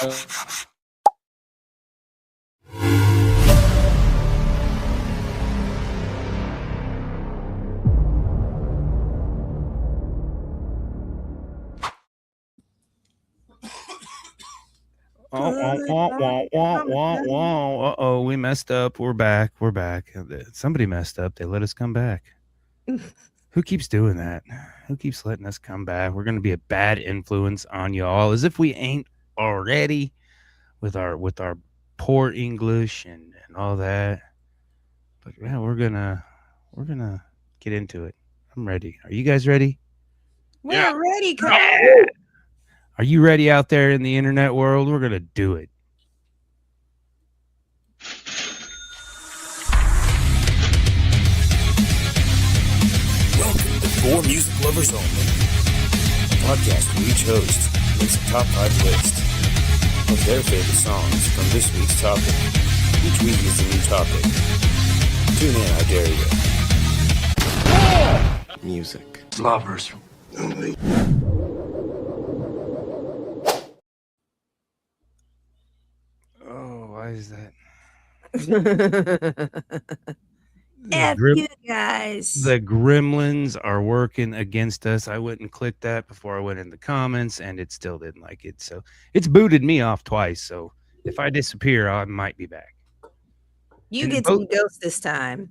Uh-oh, we messed up. We're back. Somebody messed up. They let us come back. Who keeps doing that? Who keeps letting us come back? We're going to be a bad influence on y'all, as if we ain't already with our poor English and all that. But yeah, we're gonna get into it. I'm ready. Are you guys ready? We're ready, Cole. Yeah. Are you ready out there in the internet world? We're gonna do it. Welcome to For Music Lovers Only, a podcast where each host makes a top 5 list of their favorite songs from this week's topic. Each week is a new topic. Tune in, I dare you. Music Lovers Only. Oh, why is that? F you guys. The gremlins are working against us. I went and clicked that before I went in the comments, and it still didn't like it. So it's booted me off twice. So if I disappear, I might be back. You get to be ghost this time.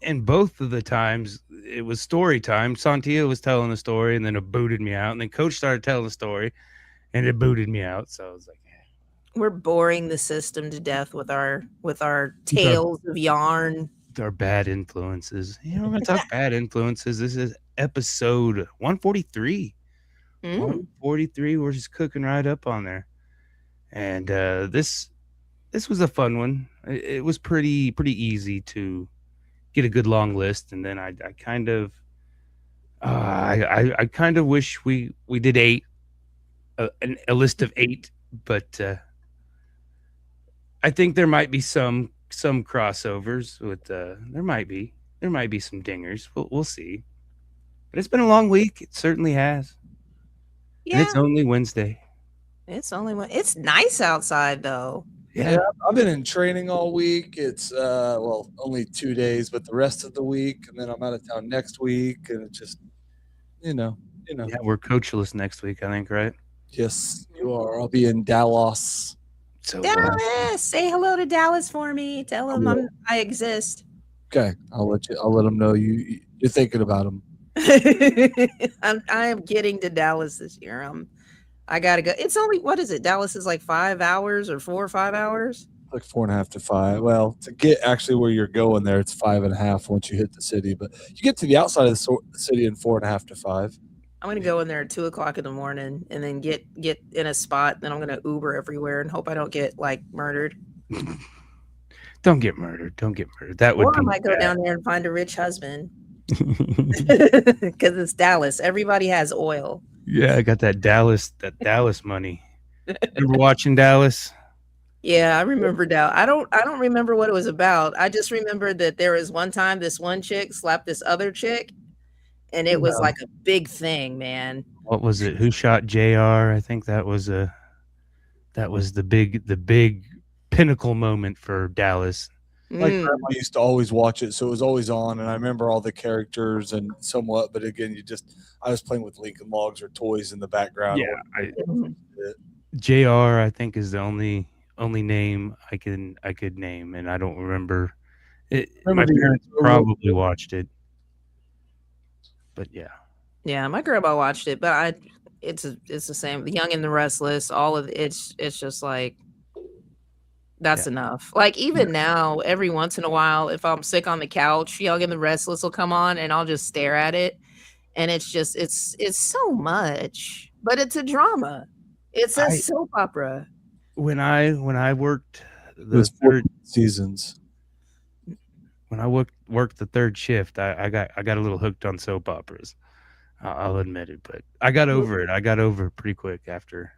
And both of the times, it was story time. Sontia was telling a story, and then it booted me out. And then Coach started telling a story, and it booted me out. So I was like, we're boring the system to death with our tales of yarn. Our bad influences. We're going to talk bad influences. This is episode 143. 143. We're just cooking right up on there. And this was a fun one. It was pretty easy to get a good long list. And then I kind of I kind of wish we did 8, a list of 8, but I think there might be some crossovers with there might be some dingers. We'll see. But it's been a long week. It certainly has. Yeah. And it's only Wednesday. It's nice outside though. Yeah, I've been in training all week. It's only 2 days, but the rest of the week, and then I'm out of town next week, and it just Yeah, we're coachless next week, I think, right? Yes, you are. I'll be in Dallas. So Dallas, say hello to Dallas for me. Tell him I exist. Okay, I'll let them know you're thinking about them. I am getting to Dallas this year. I gotta go. It's only, what is it? Dallas is like 5 hours or 4 or 5 hours. Like 4.5 to 5. Well, to get actually where you're going there, it's 5.5 once you hit the city. But you get to the outside of the city in 4.5 to 5. I'm gonna go in there at 2:00 in the morning and then get in a spot. Then I'm gonna Uber everywhere and hope I don't get like murdered. Don't get murdered. That would. Or I might go down there and find a rich husband. Because it's Dallas. Everybody has oil. Yeah, I got that Dallas money. Remember watching Dallas? Yeah, I remember Dallas. I don't remember what it was about. I just remember that there was one time this one chick slapped this other chick. And it was like a big thing, man. What was it? Who shot JR? I think that was the big pinnacle moment for Dallas. My grandma used to always watch it, so it was always on, and I remember all the characters and somewhat. But again, I was playing with Lincoln Logs or toys in the background. Yeah, JR I think is the only name I could name, and I don't remember it. My parents probably watched it. But yeah, my grandma watched it, but it's the same. The Young and the Restless, all of it's just like that's enough. Like even now, every once in a while, if I'm sick on the couch, Young and the Restless will come on, and I'll just stare at it, and it's just it's so much, but it's a drama. It's a soap opera. When I worked the third seasons. When I worked the third shift, I got a little hooked on soap operas. I'll admit it, but I got over it. I got over it pretty quick after.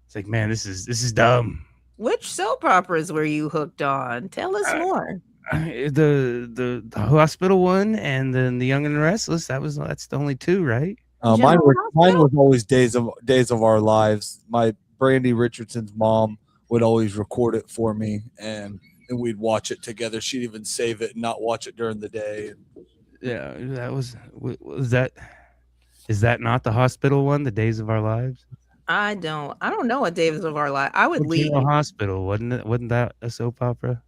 It's like, man, this is dumb. Which soap operas were you hooked on? Tell us more. The hospital one, and then the Young and the Restless. That's the only 2, right? Mine was always Days of Our Lives. My Brandy Richardson's mom would always record it for me, and we'd watch it together. She'd even save it and not watch it during the day. Yeah, that was that. Is that not the hospital one? The Days of Our Lives. I don't know what Days of Our Life. I would leave. General Hospital, wasn't it? Wasn't that a soap opera?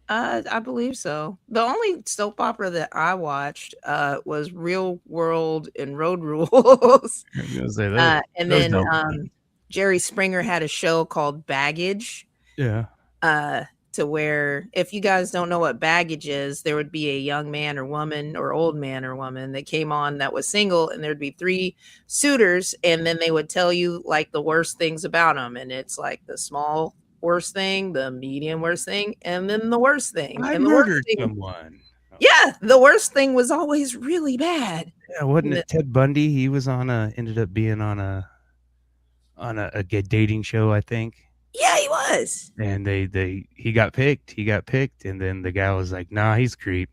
I believe so. The only soap opera that I watched was Real World and Road Rules. I was gonna say that. And then Jerry Springer had a show called Baggage. Yeah. To where, if you guys don't know what baggage is, there would be a young man or woman or old man or woman that came on that was single, and there'd be 3 suitors, and then they would tell you like the worst things about them, and it's like the small worst thing, the medium worst thing, and then the worst thing. I and the murdered worst thing, someone. yeah, the worst thing was always really bad. Yeah, wasn't it Ted Bundy? He was ended up being on a dating show, I think. Yeah, he was. And he got picked. He got picked, and then the guy was like, "Nah, he's a creep."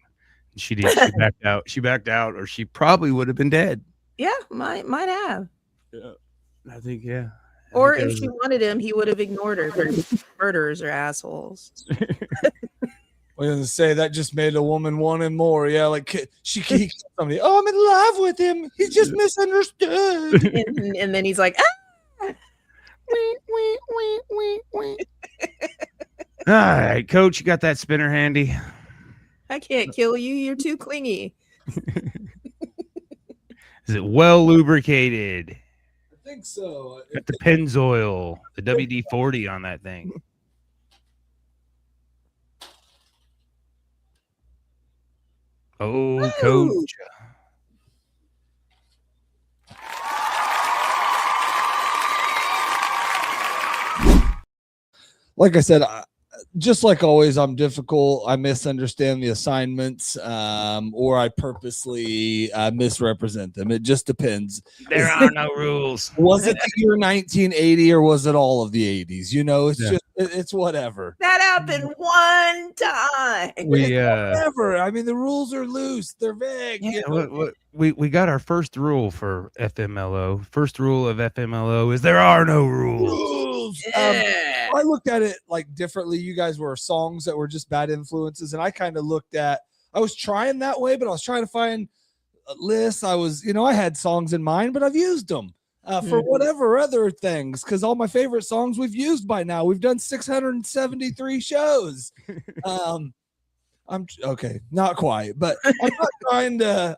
And she backed out. She backed out, or she probably would have been dead. Yeah, might have. Yeah, I think yeah. Or if she wanted him, he would have ignored her. Murderers are assholes. I was gonna say that just made a woman want him more. Yeah, like she keeps somebody. Oh, I'm in love with him. He's just misunderstood. and then he's like, ah! All right, Coach, you got that spinner handy? I can't kill you. You're too clingy. Is it well lubricated? I think so. Got the Pennzoil, the WD-40 on that thing. Oh, Coach. Like I said, just like always, I'm difficult. I misunderstand the assignments, or I purposely misrepresent them. It just depends. There are no rules. Was it the year 1980 or was it all of the 80s? You know, it's just it's whatever. That happened one time. Whatever. I mean, the rules are loose. They're vague. Yeah, you know? we got our first rule for FMLO. First rule of FMLO is there are no rules. Yeah. I looked at it like differently. You guys were songs that were just bad influences, and I kind of looked at. I was trying that way, but I was trying to find a list. I had songs in mind, but I've used them for whatever other things, because all my favorite songs we've used by now. We've done 673 shows. I'm okay, not quite, but I'm not trying to.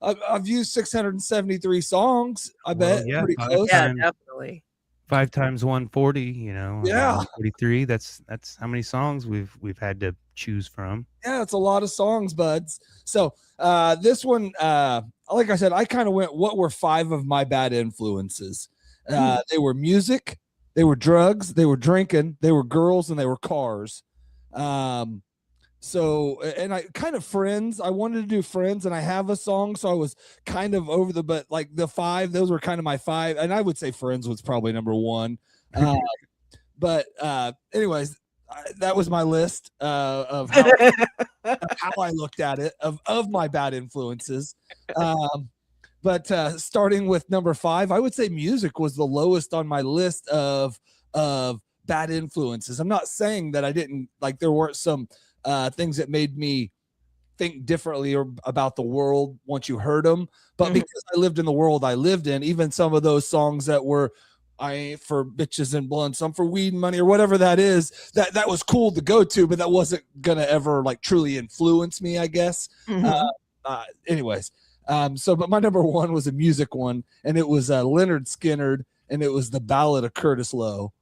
I've used 673 songs. I bet. Yeah, pretty close. Yeah, definitely. 5 times 140. Yeah, 143. That's how many songs we've had to choose from. Yeah, it's a lot of songs, buds. So this one, like I said, I kind of went. What were 5 of my bad influences? They were music, they were drugs, they were drinking, they were girls, and they were cars. So, and I kind of Friends. I wanted to do Friends, and I have a song, so I was kind of over but like the 5, those were kind of my 5, and I would say Friends was probably number 1. But anyways, that was my list of how I looked at it of my bad influences. But starting with number 5, I would say music was the lowest on my list of bad influences. I'm not saying that I didn't like there weren't some things that made me think differently about the world once you heard them, but because I lived in the world I lived in, even some of those songs that were I ain't for bitches and blunts, some for weed and money or whatever that is, that was cool to go to, but that wasn't gonna ever like truly influence me, I guess. Anyways, but my number 1 was a music one, and it was Lynyrd Skynyrd, and it was the Ballad of Curtis Loew.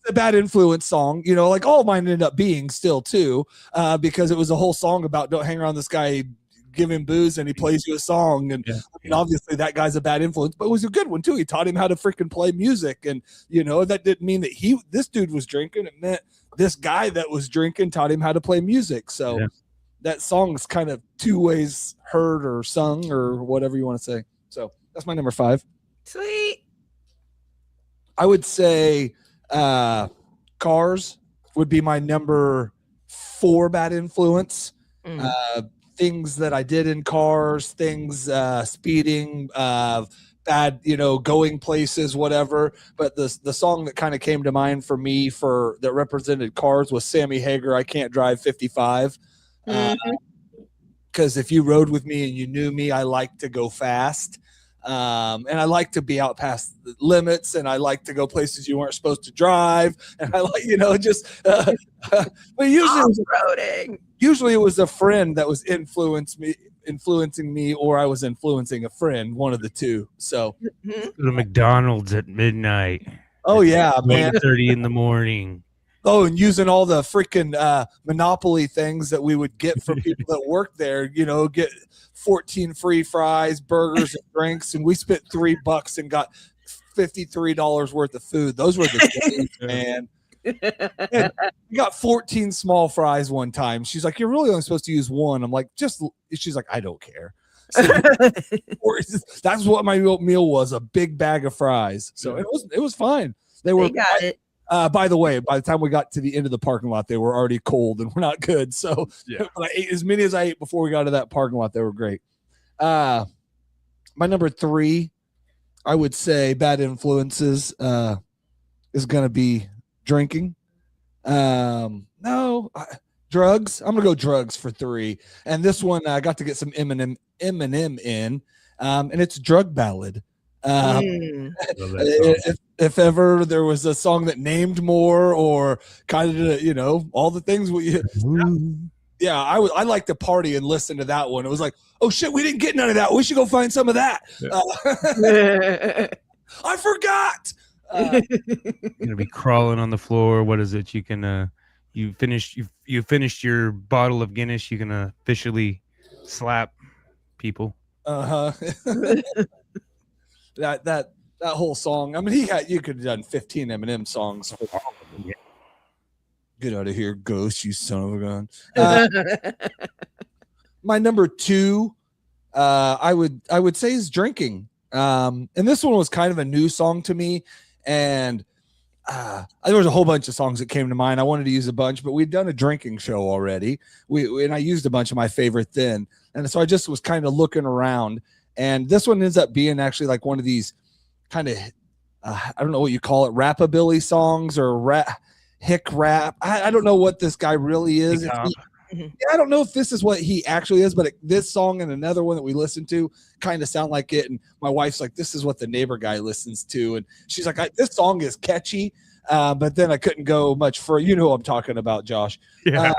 A bad influence song, like all mine ended up being still too, because it was a whole song about don't hang around this guy, give him booze, and he plays you a song, and obviously that guy's a bad influence, but it was a good one too. He taught him how to freaking play music, and that didn't mean that this dude was drinking. It meant this guy that was drinking taught him how to play music. So that song's kind of 2 ways heard or sung or whatever you want to say. So that's my number 5. Sweet. I would say Cars would be my number 4 bad influence. Things that I did in Cars, things speeding, bad, going places, whatever. But the song that kind of came to mind for me that represented cars was Sammy Hagar, I Can't Drive 55. Because if you rode with me and you knew me, I like to go fast. And I like to be out past the limits, and I like to go places you weren't supposed to drive. And I like, but usually it was a friend that was influencing me, or I was influencing a friend, one of the two. So go to McDonald's at midnight. Oh yeah, man. 1:30 in the morning. Oh, and using all the freaking Monopoly things that we would get from people that worked there, get 14 free fries, burgers, and drinks. And we spent $3 and got $53 worth of food. Those were the days, man. And we got 14 small fries one time. She's like, you're really only supposed to use one. I'm like, she's like, I don't care. So, that's what my meal was, a big bag of fries. So it was fine. They got it. By the way, by the time we got to the end of the parking lot, they were already cold and were not good. So but I ate as many as I ate before we got to that parking lot. They were great. My number 3, I would say bad influences is going to be drinking. Drugs. I'm going to go drugs for 3. And this one, I got to get some Eminem in, and it's Drug Ballad. If ever there was a song that named more, or kind of all the things I like to party and listen to that one. It was like, oh shit, we didn't get none of that, we should go find some of that. I forgot. You're gonna be crawling on the floor. What is it? You can you finished your bottle of Guinness, you can officially slap people. That whole song. I mean, you could have done 15 Eminem songs. Get out of here, ghost, you son of a gun. My number 2, I would say, is drinking. And this one was kind of a new song to me, and there was a whole bunch of songs that came to mind. I wanted to use a bunch, but we'd done a drinking show already. And I used a bunch of my favorite then, and so I just was kind of looking around. And this one ends up being actually like one of these kind of, I don't know what you call it, rapabilly songs or hick rap. I don't know what this guy really is. I don't know if this is what he actually is, but this song and another one that we listened to kind of sound like it. And my wife's like, this is what the neighbor guy listens to. And she's like, this song is catchy, but then I couldn't go much further. You know what I'm talking about, Josh. Yeah.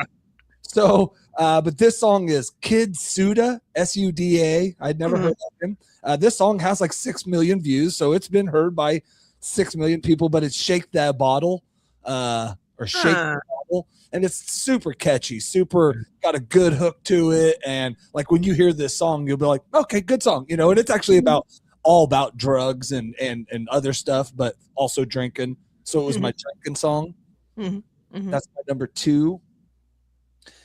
But this song is Kid Suda, Suda. I'd never heard of him. This song has like 6 million views, so it's been heard by 6 million people, but it's Shake That Bottle, or Shake That Bottle. And it's super catchy, super got a good hook to it. And like when you hear this song, you'll be like, okay, good song. And it's actually all about drugs and other stuff, but also drinking. So it was my drinking song. That's my number 2.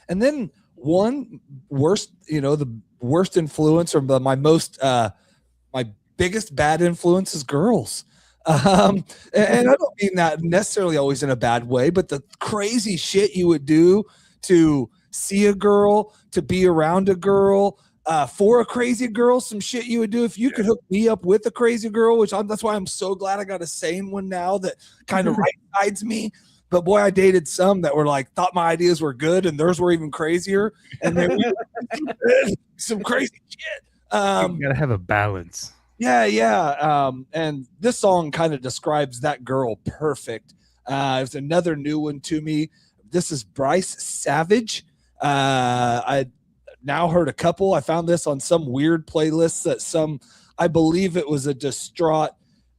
And then one worst, the worst influence, or my biggest bad influence, is girls. And I don't mean that necessarily always in a bad way, but the crazy shit you would do to see a girl, to be around a girl, for a crazy girl, some shit you would do if you could hook me up with a crazy girl, that's why I'm so glad I got a sane one now that kind of right sides me. But boy, I dated some that were like, thought my ideas were good and theirs were even crazier. And they were some crazy shit. You gotta have a balance. Yeah. And this song kind of describes that girl perfect. It's another new one to me. This is Bryce Savage. I now heard a couple. I found this on some weird playlist that I believe it was a distraught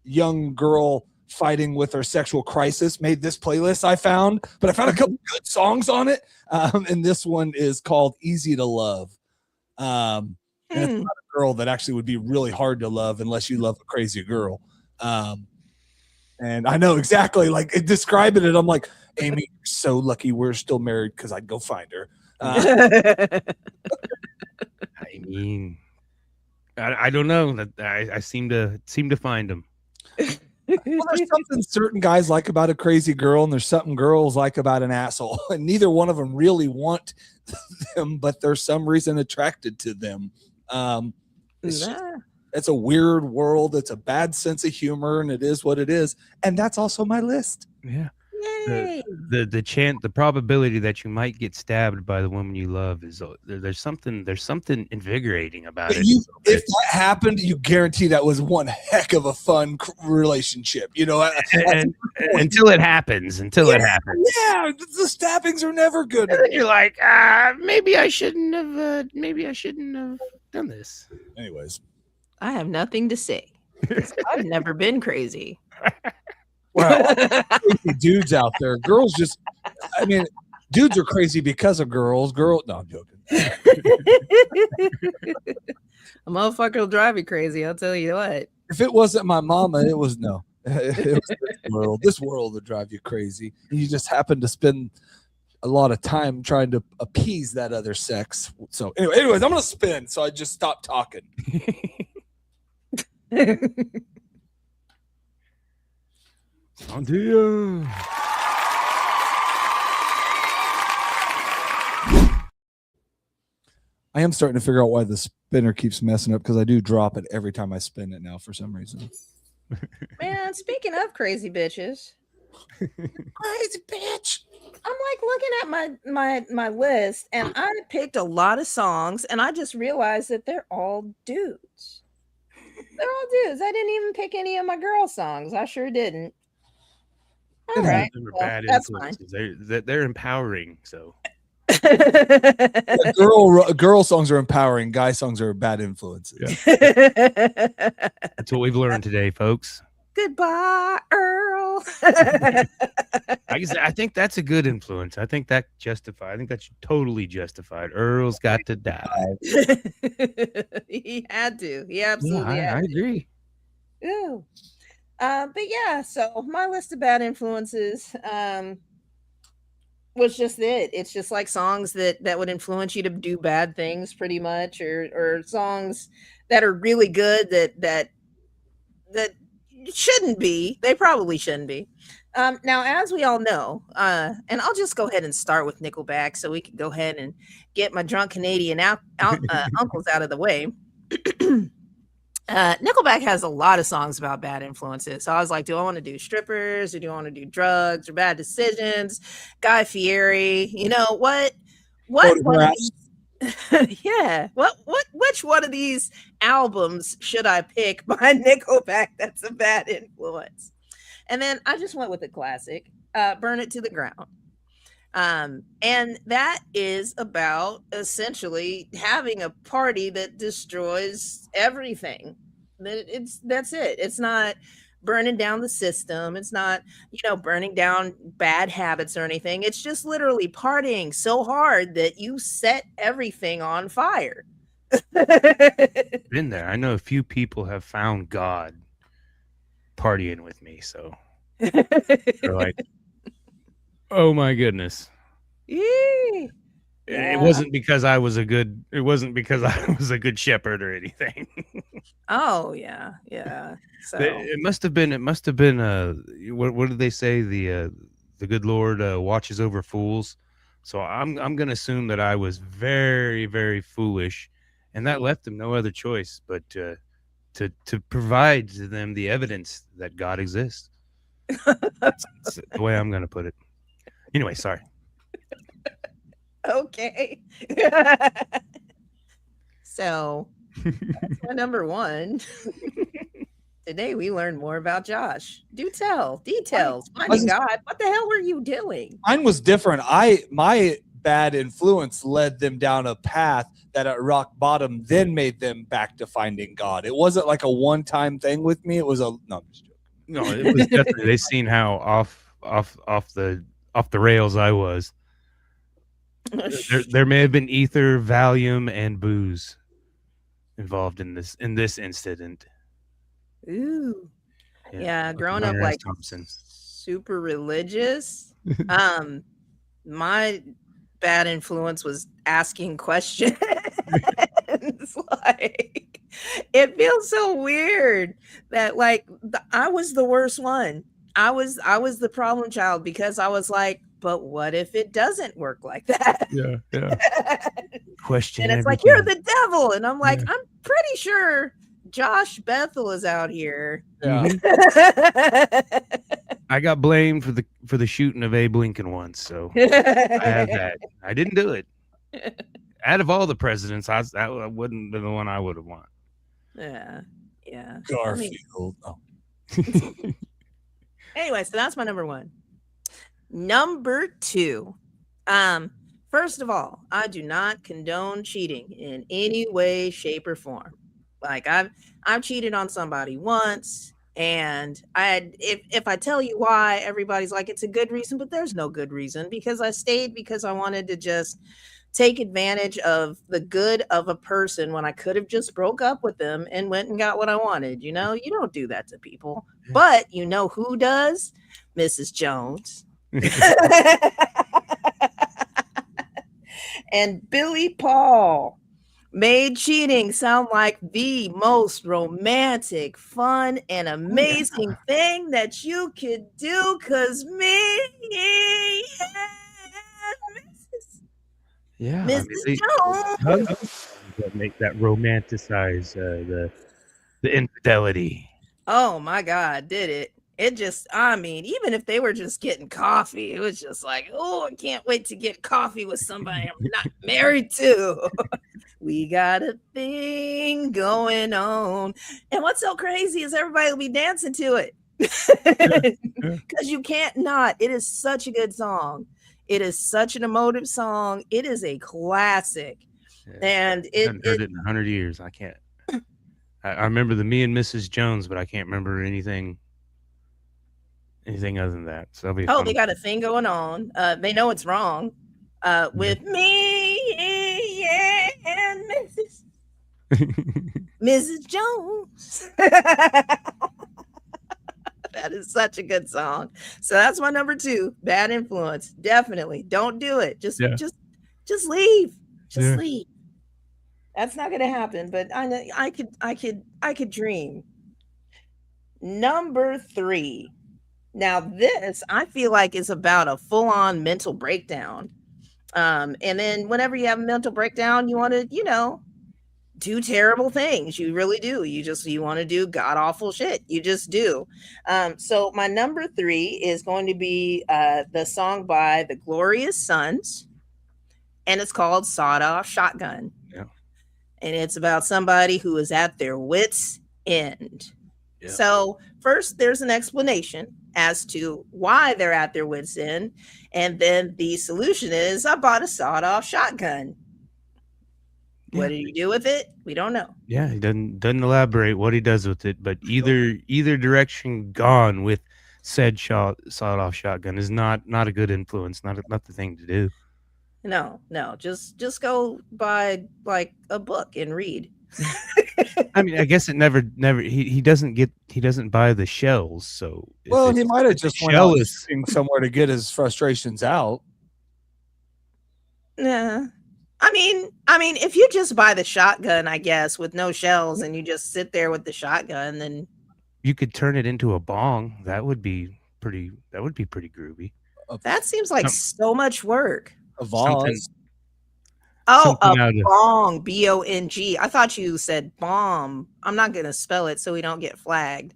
young girl fighting with her sexual crisis made this playlist I found, but I found a couple good songs on it. And this one is called Easy to Love. And it's not a girl that actually would be really hard to love unless you love a crazy girl. And I know exactly, like describing it, I'm like, Amy, you're so lucky we're still married because I'd go find her. I mean, I don't know. That I seem to find them. Well, there's something certain guys like about a crazy girl, and there's something girls like about an asshole, and neither one of them really want them, but there's some reason attracted to them. It's a weird world. It's a bad sense of humor, and it is what it is. And that's also my list. Yeah. Yay. The probability that you might get stabbed by the woman you love is there's something invigorating about it. If that happened, you guarantee that was one heck of a fun relationship. You know, until it happens. Yeah, the stabbings are never good. And then you're like, maybe I shouldn't have done this. Anyways, I have nothing to say. I've never been crazy. Well, crazy dudes out there. Girls just, I mean, dudes are crazy because of girls. No, I'm joking. A motherfucker will drive you crazy. I'll tell you what. If it wasn't my mama, it was no. It was this world would drive you crazy. You just happen to spend a lot of time trying to appease that other sex. So, anyways, I'm gonna spin. So I just stopped talking. Sontia. I am starting to figure out why the spinner keeps messing up because I do drop it every time I spin it now for some reason. Man, speaking of crazy bitches, Crazy bitch. I'm like looking at my list, and I picked a lot of songs, and I just realized that they're all dudes. They're all dudes. I didn't even pick any of my girl songs. I sure didn't. All right, Them are well, bad that's fine. influences. They're empowering. So Girl songs are empowering. Guy songs are bad influences. Yeah. That's what we've learned today, folks. Goodbye, Earl. I think that's a good influence. I think that's totally justified. Earl's got to die. He had to. He absolutely I agree. Ooh. But yeah, so my list of bad influences was just it. It's just like songs that would influence you to do bad things pretty much, or songs that are really good that shouldn't be. They probably shouldn't be. Now, as we all know, and I'll just go ahead and start with Nickleback so we can go ahead and get my drunk Canadian uncles out of the way. Nickleback has a lot of songs about bad influences. So I was like, do I want to do strippers, or do I want to do drugs or bad decisions? Guy Fieri, you know what yeah, which one of these albums should I pick by Nickleback that's a bad influence? And then I just went with a classic, Burn It to the Ground. And that is about essentially having a party that destroys everything. That's it. It's not burning down the system. It's not, burning down bad habits or anything. It's just literally partying so hard that you set everything on fire. Been there. I know a few people have found God partying with me, so they're like, oh my goodness. Yeah. It wasn't because I was a good shepherd or anything. Oh yeah. So it must have been what did they say? The good Lord watches over fools. So I'm gonna assume that I was very, very foolish, and that left them no other choice but to provide to them the evidence that God exists. That's the way I'm gonna put it. Anyway, sorry. Okay. So that's my number one. Today we learned more about Josh. Do tell. Details. My God, what the hell were you doing? Mine was different. My bad influence led them down a path that at rock bottom then made them back to finding God. It wasn't like a one-time thing with me. It was no, I'm just joking. No, it was definitely they seen how off the rails I was. There may have been ether, Valium, and booze involved in this incident. Ooh, yeah. Growing up like super religious, my bad influence was asking questions. Like, it feels so weird that I was the worst one. I was the problem child because I was like, but what if it doesn't work like that? Yeah. Question. And it's like, you're the devil. And I'm like, I'm pretty sure Josh Bethel is out here. Yeah. I got blamed for the shooting of Abe Lincoln once, so I have that. I didn't do it. Out of all the presidents, that wouldn't be the one I would have won. Yeah. Garfield. Anyway, so that's my number one. Number two. First of all, I do not condone cheating in any way, shape, or form. Like I've cheated on somebody once, and if I tell you why, everybody's like, it's a good reason, but there's no good reason, because I stayed because I wanted to just take advantage of the good of a person when I could have just broke up with them and went and got what I wanted. You know, you don't do that to people, but you know who does? Mrs. Jones. And Billy Paul made cheating sound like the most romantic, fun, and amazing thing that you could do, because me and Mrs. Jones that make that romanticize the infidelity. Oh my God, did it? It just, I mean, even if they were just getting coffee, it was just like, oh, I can't wait to get coffee with somebody I'm not married to. We got a thing going on. And what's so crazy is everybody will be dancing to it. Because you can't not. It is such a good song. It is such an emotive song. It is a classic. Yeah. And I haven't heard it in 100 years. I can't. I remember the Me and Mrs. Jones, but I can't remember anything other than that. So that'll be they got a thing going on. They know it's wrong. With me and Mrs. Jones. That is such a good song. So that's my number two. Bad influence. Definitely don't do it. Just leave. Just leave. That's not going to happen. But I could dream. Number three. Now this I feel like is about a full-on mental breakdown. And then whenever you have a mental breakdown, you want to, do terrible things. You really do. You want to do god awful shit. You just do. So my number three is going to be the song by the Glorious Sons, and it's called Sawed Off Shotgun. Yeah. And it's about somebody who is at their wits' end. Yeah. So first there's an explanation as to why they're at their wits' end, and then the solution is, I bought a sawed-off shotgun. What did he do with it? We don't know. Yeah, he doesn't elaborate what he does with it, but either direction gone with said sawed-off shotgun is not a good influence, not the thing to do. No, just go buy like a book and read. I mean, I guess it never he doesn't buy the shells, so well, he might have just went out somewhere to get his frustrations out. Yeah. I mean, if you just buy the shotgun, I guess, with no shells, and you just sit there with the shotgun, then you could turn it into a bong. That would be pretty groovy. That seems like so much work. A vase. Oh, a bong, B-O-N-G. I thought you said bomb. I'm not going to spell it so we don't get flagged.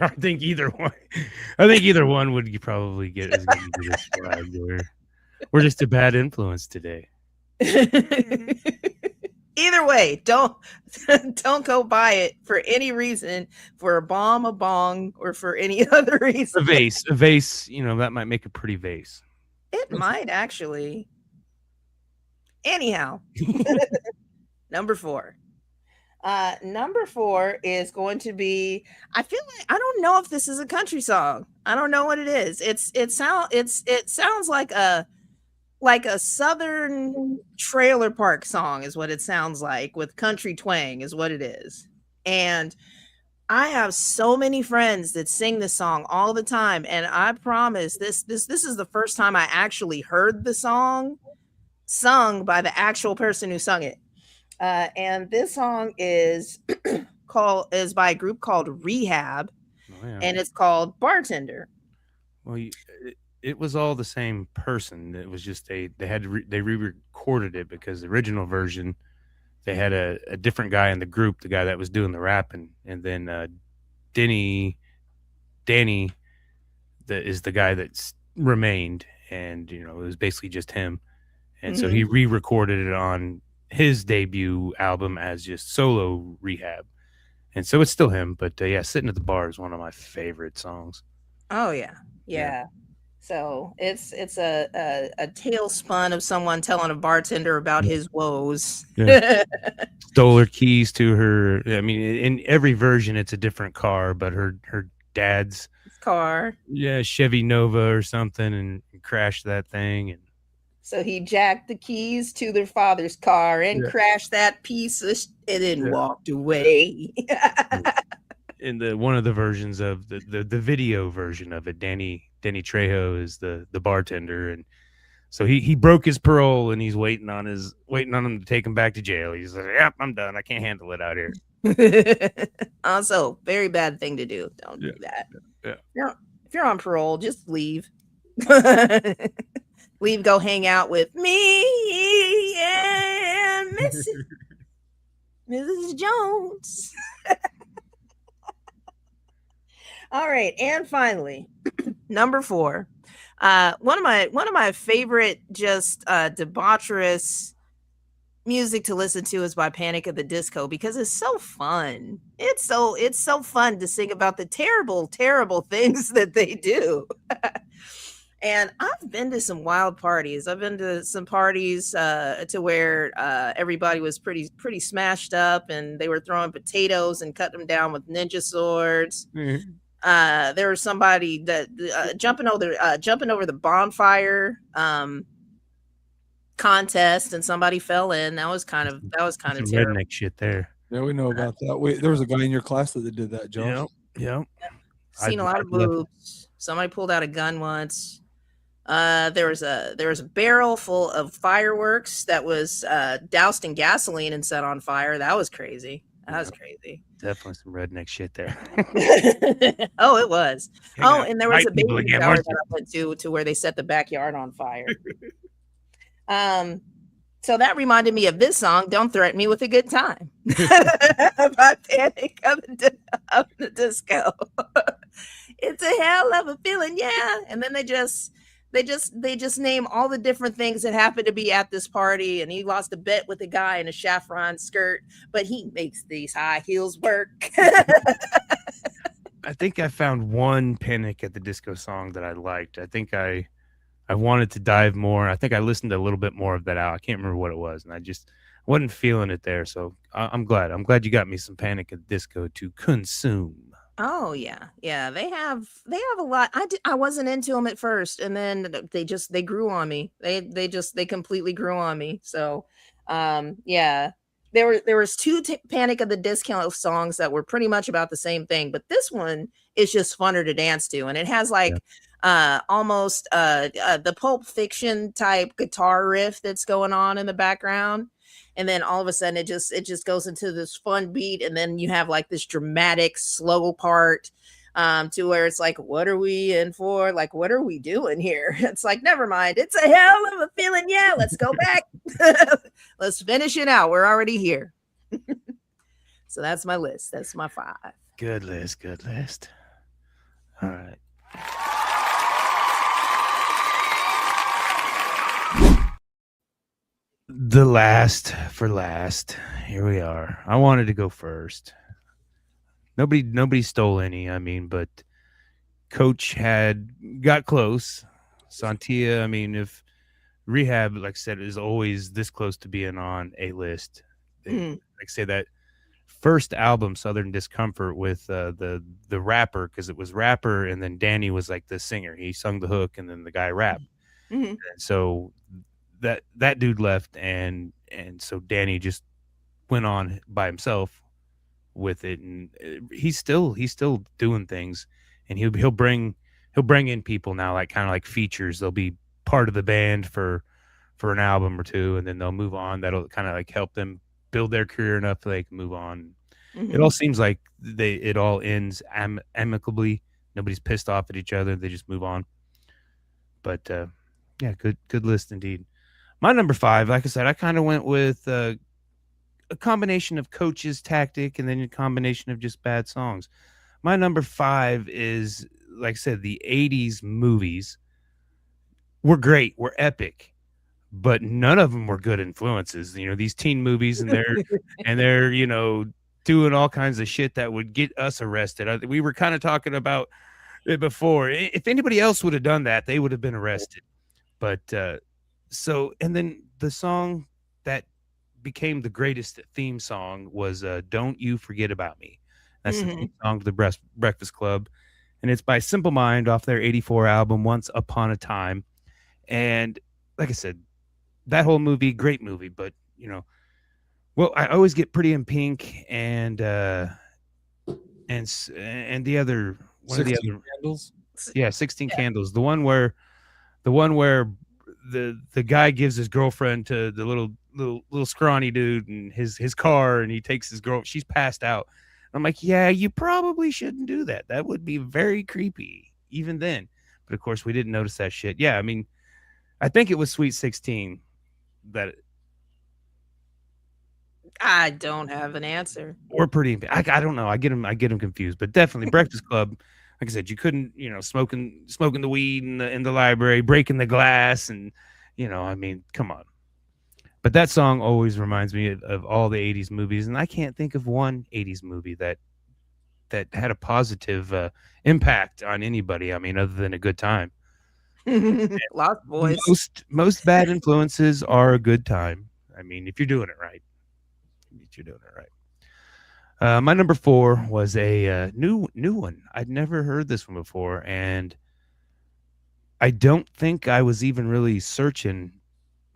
I think either one would probably get as good as flagged. We're just a bad influence today. Either way, don't go buy it for any reason, for a bomb, a bong, or for any other reason. A vase, that might make a pretty vase. It might actually. Anyhow, number four. Number four is going to be, I feel like, I don't know if this is a country song. I don't know what it is. It sounds like a southern trailer park song is what it sounds like, with country twang is what it is. And I have so many friends that sing this song all the time, and I promise this is the first time I actually heard the song sung by the actual person who sung it. And this song is by a group called Rehab, and it's called Bartender. Well, it was all the same person. It was just they re-recorded it, because the original version, they had a different guy in the group, the guy that was doing the rapping, and then Danny is the guy that's remained, and it was basically just him. And so he re-recorded it on his debut album as just solo Rehab. And so it's still him, but yeah, Sitting at the Bar is one of my favorite songs. Oh yeah. So it's a tailspun of someone telling a bartender about his woes. Yeah. Stole her keys to her. I mean, in every version, it's a different car, but her dad's car, Chevy Nova or something, and crashed that thing. And so he jacked the keys to their father's car and crashed that piece of and then walked away. In one of the versions of the video version of it, Danny Trejo is the bartender, and so he broke his parole, and he's waiting on him to take him back to jail. He's like, "Yep, I'm done. I can't handle it out here." Also, very bad thing to do. Don't do that. Yeah. If you're on parole, just leave. Leave. Go hang out with me and Mrs. Jones. All right, and finally, number 4. One of my favorite just debaucherous music to listen to is by Panic at the Disco, because it's so fun. It's so fun to sing about the terrible things that they do. And I've been to some wild parties. I've been to some parties to where everybody was pretty smashed up, and they were throwing potatoes and cutting them down with ninja swords. Mm-hmm. There was somebody that jumping over the bonfire contest, and somebody fell in. That was kind of terrible. Redneck shit there. Yeah, we know about that. There was a guy in your class that did that, Josh. Yep. Seen a lot of boobs. Somebody pulled out a gun once. There was a barrel full of fireworks that was doused in gasoline and set on fire. That was crazy. Crazy. Definitely some redneck shit there. Oh, it was. And there was a baby shower that I went to where they set the backyard on fire. So that reminded me of this song, "Don't Threaten Me with a Good Time" by Panic of the Disco. It's a hell of a feeling, yeah. And then they just name all the different things that happen to be at this party. And he lost a bet with a guy in a saffron skirt, but he makes these high heels work. I think I found one Panic at the Disco song that I liked. I think I wanted to dive more. I think I listened to a little bit more of that out. I can't remember what it was, and I just wasn't feeling it there. So I'm glad you got me some Panic at the Disco to consume. Oh yeah. They have a lot. I wasn't into them at first, and then they grew on me. They completely grew on me. So, yeah. There was 2 Panic at the Disco songs that were pretty much about the same thing, but this one is just funner to dance to, and it has almost the Pulp Fiction type guitar riff that's going on in the background. And then all of a sudden it just goes into this fun beat. And then you have like this dramatic slow part to where it's like, what are we in for? Like, what are we doing here? It's like, never mind. It's a hell of a feeling. Yeah, let's go back. Let's finish it out. We're already here. So that's my list. That's my 5. Good list. All right. The last for last. Here we are. I wanted to go first. Nobody stole any. I mean, but Coach got close. Sontia. I mean, if Rehab, like I said, is always this close to being on a list. Like I say, that first album, Southern Discomfort, with the rapper, because it was rapper, and then Danny was like the singer. He sung the hook, and then the guy rapped. Mm-hmm. And so that dude left, and so Danny just went on by himself with it, and he's still doing things, and he'll bring in people now, like kind of like features. They'll be part of the band for an album or 2, and then they'll move on. That'll kind of like help them build their career enough so they can move on. Mm-hmm. It all seems like it all ends amicably. Nobody's pissed off at each other. They just move on. But yeah, good list indeed. My number 5, like I said, I kind of went with a combination of coach's tactic and then a combination of just bad songs. My number 5 is, like I said, the 80s movies were great, were epic, but none of them were good influences. These teen movies, and they're doing all kinds of shit that would get us arrested. We were kind of talking about it before. If anybody else would have done that, they would have been arrested. But and then the song that became the greatest theme song was "Don't You Forget About Me." That's the theme song to the Breakfast Club, and it's by Simple Mind off their '84 album "Once Upon a Time." And like I said, that whole movie, great movie, but well, I always get Pretty in Pink and the other one of the other Candles. Yeah, 16 Candles. The one where the guy gives his girlfriend to the little scrawny dude and his car, and he takes his girl. She's passed out. I'm like, yeah, you probably shouldn't do that. That would be very creepy even then. But of course, we didn't notice that shit. Yeah, I mean, I think it was Sweet 16 that. I don't have an answer. Or Pretty in Pink. I don't know. I get them confused. But definitely Breakfast Club. Like I said, you couldn't, smoking the weed in the library, breaking the glass, and I mean, come on. But that song always reminds me of all the 80s movies, and I can't think of one 80s movie that had a positive impact on anybody. I mean, other than a good time. Lost Boys. Most bad influences are a good time. I mean, if you're doing it right. You're doing it right. My number 4 was a new one. I'd never heard this one before, and I don't think I was even really searching.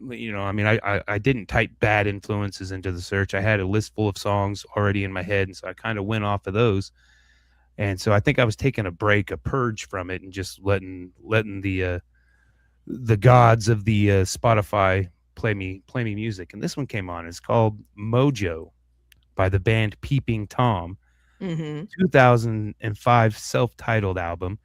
I mean, I didn't type bad influences into the search. I had a list full of songs already in my head, and so I kind of went off of those. And so I think I was taking a break, a purge from it, and just letting the gods of the Spotify play me music. And this one came on. It's called Mojo by the band Peeping Tom. 2005 self-titled album.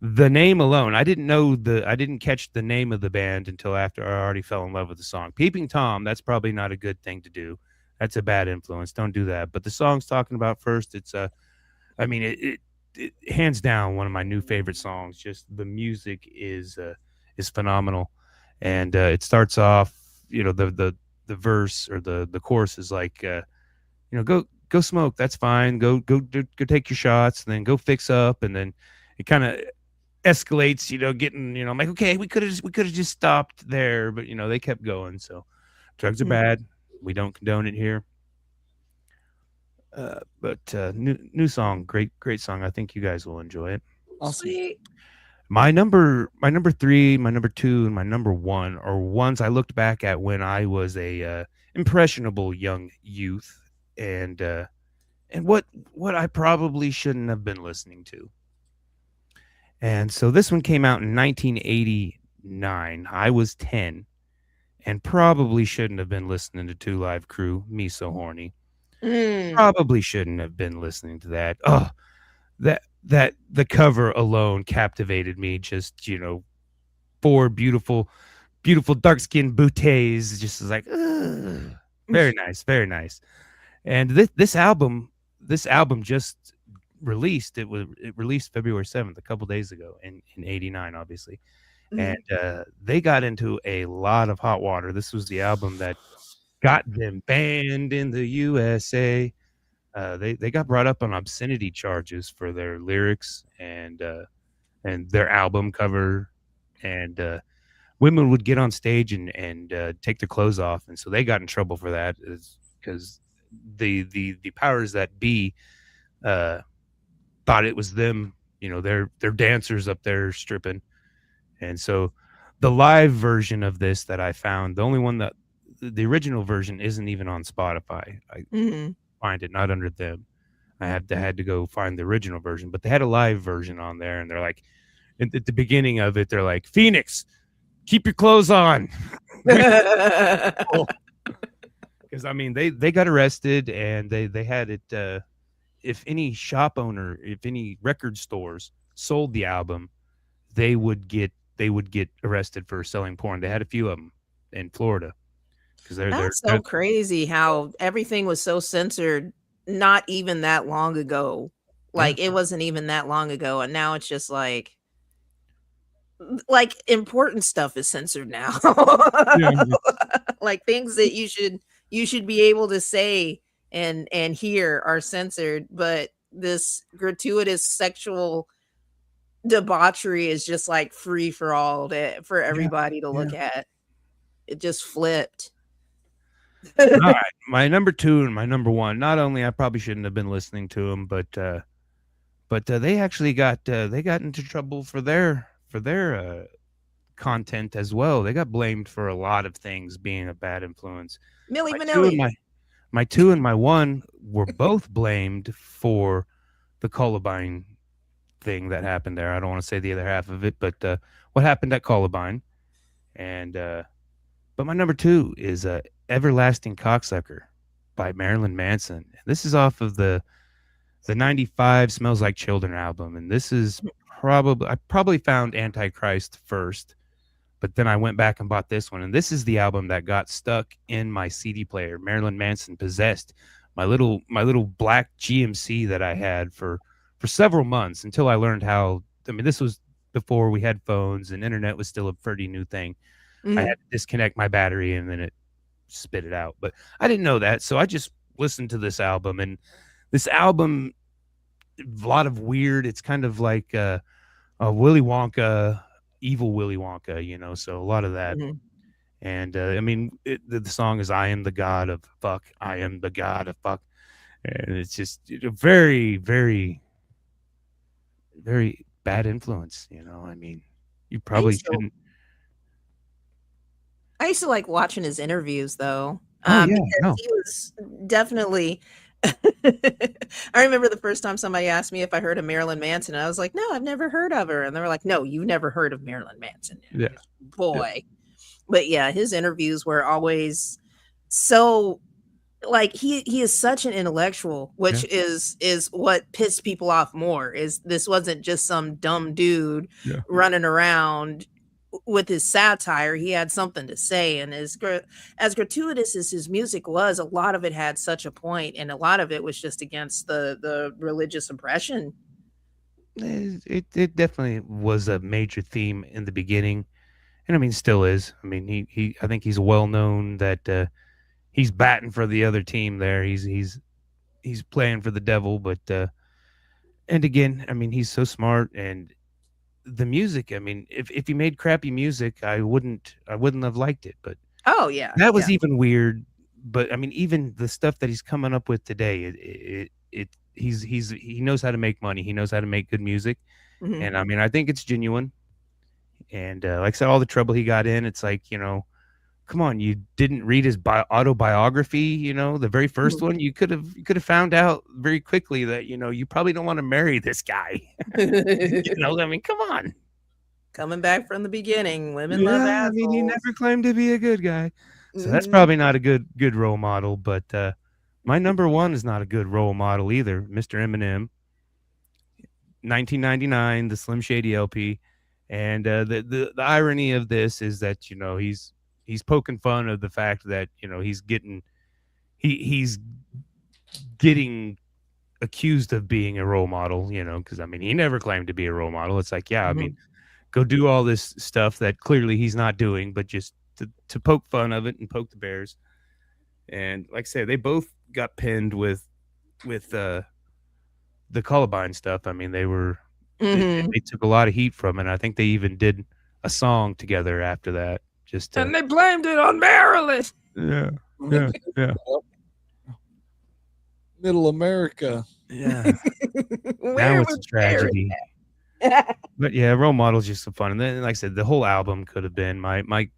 The name alone, I didn't catch the name of the band until after I already fell in love with the song. Peeping Tom, that's probably not a good thing to do. That's a bad influence. Don't do that. But the song's talking about first, it's I mean, it hands down one of my new favorite songs. Just the music is phenomenal. And it starts off, the verse or the chorus is like go smoke, that's fine. Go take your shots, and then go fix up, and then it kind of escalates, getting, I'm like, okay, we could have just stopped there, but they kept going. So drugs are bad. We don't condone it here. But new song, great song. I think you guys will enjoy it. Awesome. Sweet. My number 3, my number 2, and my number 1 are ones I looked back at when I was a impressionable young youth, and what I probably shouldn't have been listening to. And so this one came out in 1989. I was 10 and probably shouldn't have been listening to Two Live Crew, Me So Horny. Probably shouldn't have been listening to that. Oh, that the cover alone captivated me. Just, 4 beautiful dark-skinned bouteilles. Just like, very nice, very nice. And this album just released. It released February 7th, a couple days ago in 89, obviously. And they got into a lot of hot water. This was the album that got them banned in the USA. They got brought up on obscenity charges for their lyrics and their album cover, and women would get on stage and take their clothes off, and so they got in trouble for that, because the powers that be thought it was them, they're dancers up there stripping. And so the live version of this that I found, the only one that the original version isn't even on Spotify. I find it not under them. I had to go find the original version, but they had a live version on there, and they're like, at the beginning of it, they're like, Phoenix, keep your clothes on. Because I mean, they got arrested, and they had it. If any shop owner, if any record stores sold the album, they would get arrested for selling porn. They had a few of them in Florida. because That's so crazy how everything was so censored not even that long ago. Like it wasn't even that long ago, and now it's just like important stuff is censored now. Like things that you should be able to say and hear are censored, but this gratuitous sexual debauchery is just like free for all for everybody to look at. It just flipped. All right, my number 2 and my number 1. Not only I probably shouldn't have been listening to them, but they actually got into trouble for their content as well. They got blamed for a lot of things being a bad influence. Milli Vanilli. My 2 and my 1 were both blamed for the Columbine thing that happened there. I don't want to say the other half of it, but what happened at Columbine. And but my number 2 is Everlasting Cocksucker by Marilyn Manson. This is off of the 95 Smells Like Children album, and this is I probably found Antichrist first, but then I went back and bought this one, and this is the album that got stuck in my CD player. Marilyn Manson Possessed, my little black GMC that I had for several months until I learned how. I mean, this was before we had phones and internet was still a pretty new thing. I had to disconnect my battery and then it spit it out, but I didn't know that, so I just listened to this album. And this album, a lot of weird. It's kind of like a Willy Wonka, evil Willy Wonka, you know. So a lot of that. And I mean, the song is "I am the god of fuck." I am the god of fuck, and it's just a very, very, very bad influence. You know, I mean, you probably shouldn't. I used to like watching his interviews though. Oh, yeah, because he was definitely I remember the first time somebody asked me if I heard of Marilyn Manson, and I was like, no, I've never heard of her. And they were like, no, you've never heard of Marilyn Manson. Yeah. Boy. Yeah. But yeah, his interviews were always so like he is such an intellectual, which is what pissed people off more. Is this wasn't just some dumb dude running around with his satire. He had something to say, and as gratuitous as his music was, a lot of it had such a point, and a lot of it was just against the religious oppression. It definitely was a major theme in the beginning, and I mean still is. I mean he I think he's well known that he's batting for the other team there. He's playing for the devil, but and again, I mean, he's so smart. And the music, I mean, if he made crappy music, I wouldn't have liked it. But oh yeah, that was even weird. But I mean, even the stuff that he's coming up with today, he knows how to make money. He knows how to make good music, and I mean, I think it's genuine. And like I said, all the trouble he got in, it's like, you know, come on, you didn't read his autobiography, you know, the very first one. You could have found out very quickly that, you know, you probably don't want to marry this guy. You know, I mean, come on. Coming back from the beginning, women love assholes. I mean, he never claimed to be a good guy. So that's probably not a good role model. But my number 1 is not a good role model either. Mr. Eminem, 1999, the Slim Shady LP. And the irony of this is that, you know, he's poking fun of the fact that, you know, he's getting accused of being a role model, you know, because I mean, he never claimed to be a role model. It's like, yeah, I mean, go do all this stuff that clearly he's not doing, but just to poke fun of it and poke the bears. And like I said, they both got pinned with the Columbine stuff. I mean, they were they took a lot of heat from it. I think they even did a song together after that. And they blamed it on Marilyn. Yeah. Middle America. Yeah. Now it's a tragedy. But yeah, role models just so fun. And then, like I said, the whole album could have been my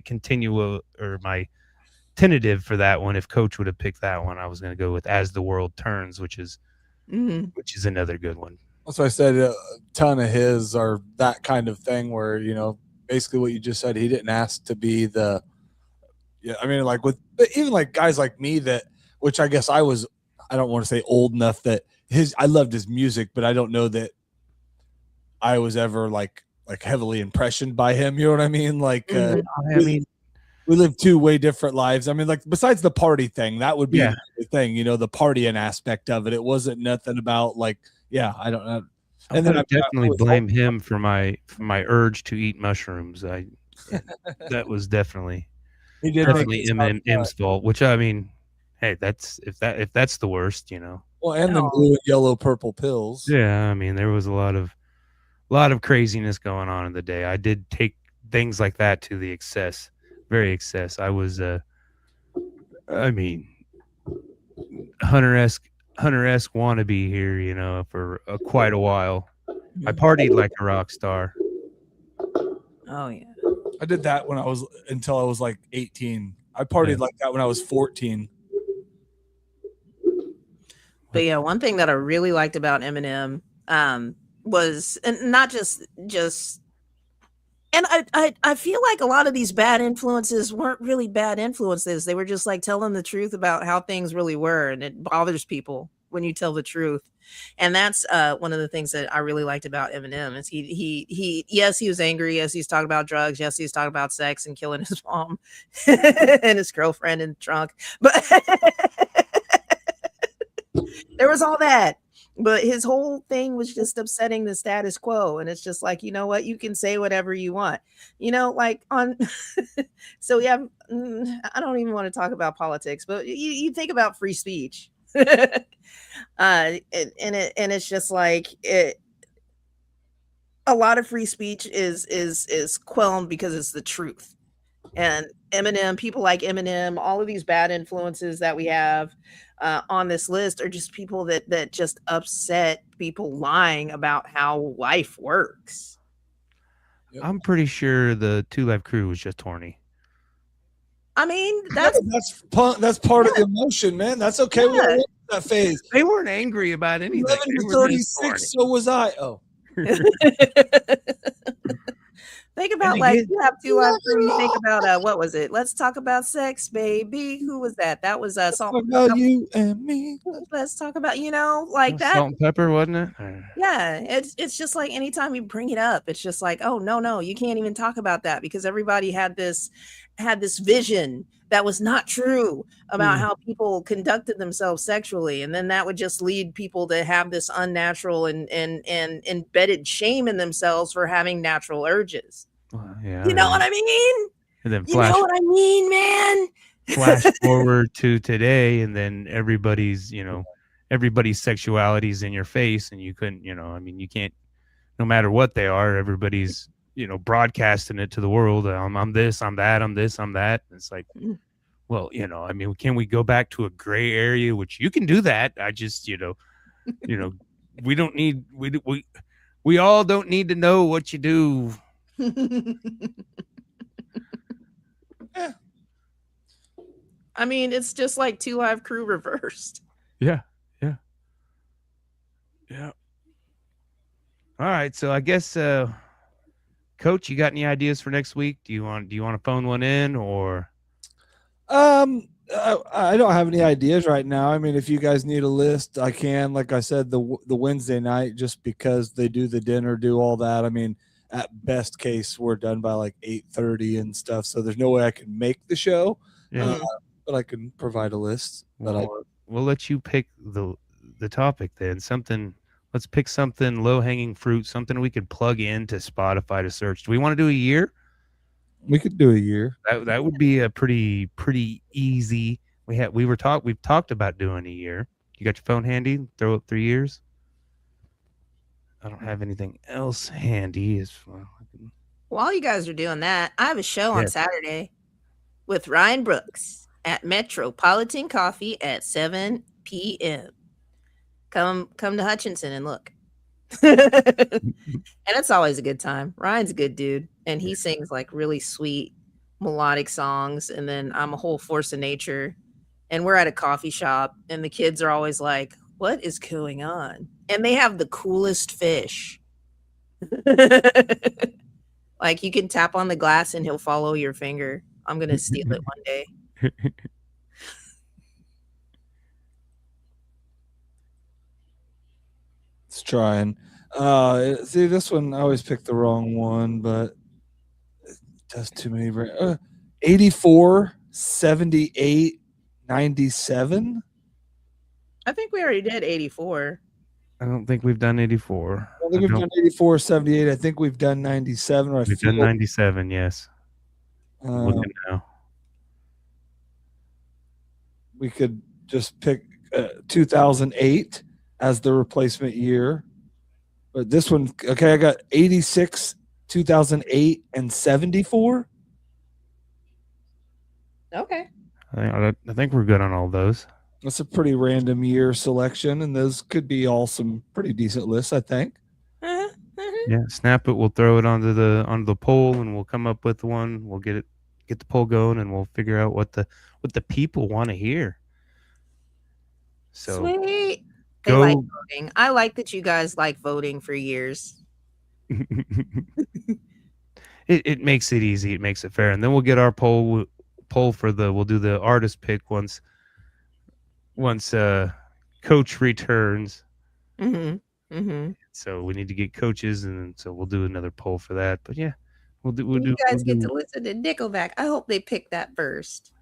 continual or my tentative for that one. If Coach would have picked that one, I was going to go with "As the World Turns," which is another good one. That's why I said a ton of his are that kind of thing where, you know, basically what you just said, he didn't ask to be the, I mean, like but even like guys like me that, which I guess I don't want to say old enough that I loved his music, but I don't know that I was ever like heavily impressioned by him. You know what I mean? Like, I mean, we live two way different lives. I mean, like besides the party thing, that would be Yeah. the thing, you know, the partying aspect of it. It wasn't nothing about like, yeah, I don't know. I And then would definitely was blame him for my urge to eat mushrooms. That was definitely he did make definitely it sound fun. M's fault. Which I mean, hey, that's if that's the worst, you know. Well, and the No. blue and yellow purple pills. Yeah, I mean, there was a lot of craziness going on in the day. I did take things like that to the excess, very excess. I was, I mean, Hunter-esque wannabe here, you know, for quite a while. I partied like a rock star. Oh yeah. I did that until I was like 18. I partied like that when I was 14. But yeah, one thing that I really liked about Eminem was, and not just and I feel like a lot of these bad influences weren't really bad influences. They were just like telling the truth about how things really were, and it bothers people when you tell the truth. And that's one of the things that I really liked about Eminem is he yes, he was angry, yes, he's talking about drugs, yes, he's talking about sex and killing his mom and his girlfriend in the trunk, but there was all that. But his whole thing was just upsetting the status quo. And it's just like, you know what? You can say whatever you want, you know, like on. So we have, I don't even want to talk about politics, but you think about free speech. And it's just like a lot of free speech is quelled because it's the truth. And Eminem, people like Eminem, all of these bad influences that we have on this list are just people that just upset people lying about how life works. I'm pretty sure the Two Live Crew was just horny. I mean, that's part of the emotion, man. That's okay. Yeah. We that phase. They weren't angry about anything. 11 to 36, so was I. Oh. Think about like you have Two Live Crew. You think about what was it? Let's talk about sex, baby. Who was that? That was Talk about you and me. Let's talk about, you know, like that. Salt and Pepper, wasn't it? Yeah, it's just like anytime you bring it up, it's just like, oh no, you can't even talk about that because everybody had this vision that was not true about how people conducted themselves sexually, and then that would just lead people to have this unnatural and embedded shame in themselves for having natural urges. Yeah, you know what I mean? And then you know what I mean, man. Flash forward to today, and then everybody's sexuality is in your face, and you couldn't, you know, I mean, you can't, no matter what they are, everybody's, you know, broadcasting it to the world. I'm this, I'm that, I'm this, I'm that. It's like, well, you know, I mean, can we go back to a gray area, which you can do that? I just, you know, we don't need, we all don't need to know what you do. Yeah. I mean, it's just like Two Live Crew reversed. Yeah. All right, so I guess, Coach, you got any ideas for next week? Do you want to phone one in or? I don't have any ideas right now. I mean, if you guys need a list, I can. Like I said, the Wednesday night, just because they do the dinner, do all that. I mean, at best case, we're done by like 8:30 and stuff. So there's no way I can make the show, but I can provide a list. We'll let you pick the topic then. Let's pick something low-hanging fruit, something we could plug into Spotify to search. Do we want to do a year? We could do a year. That would be a pretty easy. We've talked about doing a year. You got your phone handy? Throw up 3 years. I don't have anything else handy as well. While you guys are doing that, I have a show on Saturday with Ryan Brooks at Metropolitan Coffee at 7 p.m. Come to Hutchinson and look. And it's always a good time. Ryan's a good dude, and he sings like really sweet melodic songs, and then I'm a whole force of nature, and we're at a coffee shop, and the kids are always like, what is going on? And they have the coolest fish. Like you can tap on the glass and he'll follow your finger. I'm gonna steal it one day. It's trying. See, this one I always pick the wrong one, but it does too many. 84, 78, 97. I think we already did 84. I don't think we've done 84. I think we've done 84, 78. I think we've done 97. We've done 97, yes. Looking now. We could just pick 2008 as the replacement year. But this one, okay, I got 86, 2008, and 74. Okay. I think we're good on all those. That's a pretty random year selection, and those could be all some pretty decent lists, I think. Yeah, snap it. We'll throw it onto the poll, and we'll come up with one. We'll get the poll going, and we'll figure out what the people want to hear. So sweet. They like voting. I like that you guys like voting for years. It makes it easy. It makes it fair, and then we'll get our poll for we'll do the artist pick once coach returns. So we need to get coaches, and so we'll do another poll for that. But yeah, you guys get to listen to Nickleback. I hope they pick that first.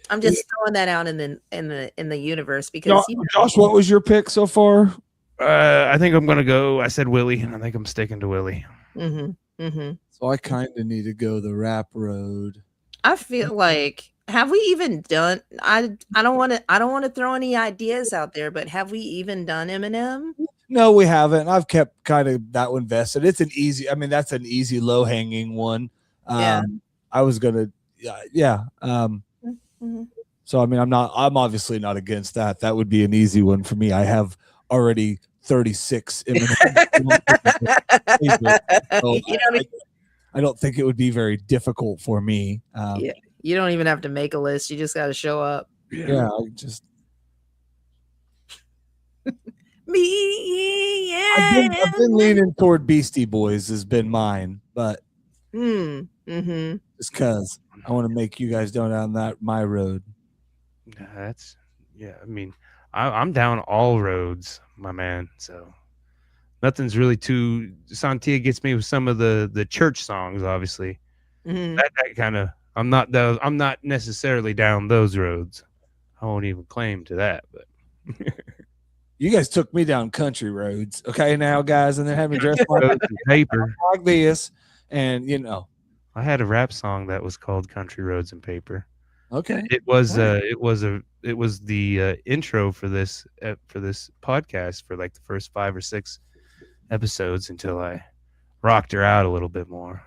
I'm just throwing that out in the universe because Josh, what was your pick so far? I think I'm gonna go. I said Willie, and I think I'm sticking to Willie. So I kind of need to go the rap road. I feel like, have we even done? I don't want to throw any ideas out there, but have we even done Eminem? No, we haven't. I've kept kind of that one vested. It's an easy. I mean, that's an easy, low hanging one. I was gonna, yeah. So I mean, I'm obviously not against that. That would be an easy one for me. I have already 36 Eminem. So I don't think it would be very difficult for me. You don't even have to make a list. You just got to show up. Yeah, I just me. Yeah, I've been leaning toward Beastie Boys has been mine, but just because I want to make you guys down my road. I mean, I'm down all roads, my man. So nothing's really too. Sontia gets me with some of the church songs, obviously. That kind of. I'm not necessarily down those roads. I won't even claim to that, but you guys took me down country roads, okay? Now, guys, and then had me dressed like paper like this, and I had a rap song that was called "Country Roads and Paper." Okay, it was the intro for this podcast for like the first 5 or 6 episodes until I rocked her out a little bit more.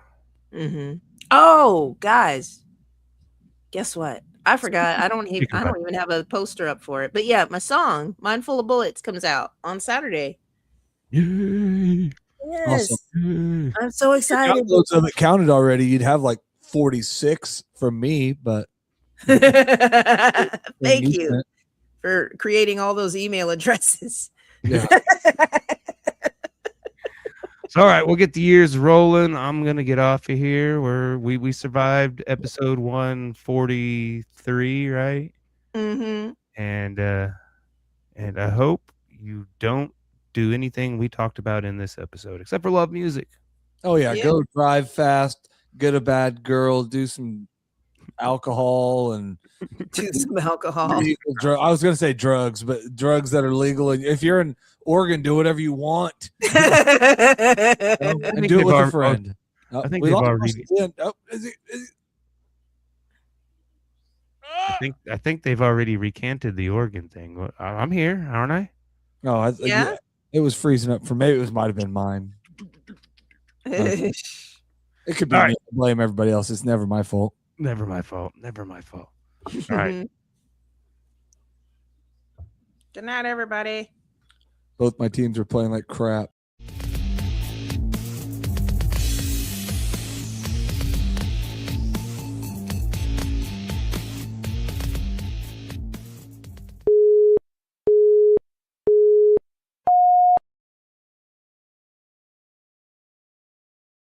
Oh, guys, guess what? I forgot. I don't even have a poster up for it. But yeah, my song "Mindful of Bullets" comes out on Saturday. Yay! Yes, awesome. I'm so excited. If it counted already, you'd have like 46 from me, but thank you for creating all those email addresses. Yeah. So, all right, we'll get the years rolling. I'm gonna get off of here. We survived episode 143, right? And I hope you don't do anything we talked about in this episode except for love music. Oh yeah, go drive fast, get a bad girl, do some alcohol and do some alcohol. I was gonna say drugs, but drugs that are legal. And if you're in Oregon, do whatever you want. And do it with a friend. I think they've already. I think they've already recanted the Oregon thing. I'm here, aren't I? No, yeah. It was freezing up for me. It might have been mine. It could be me. Right. Blame everybody else. It's never my fault. Never my fault. All right. Good night, everybody. Both my teams are playing like crap.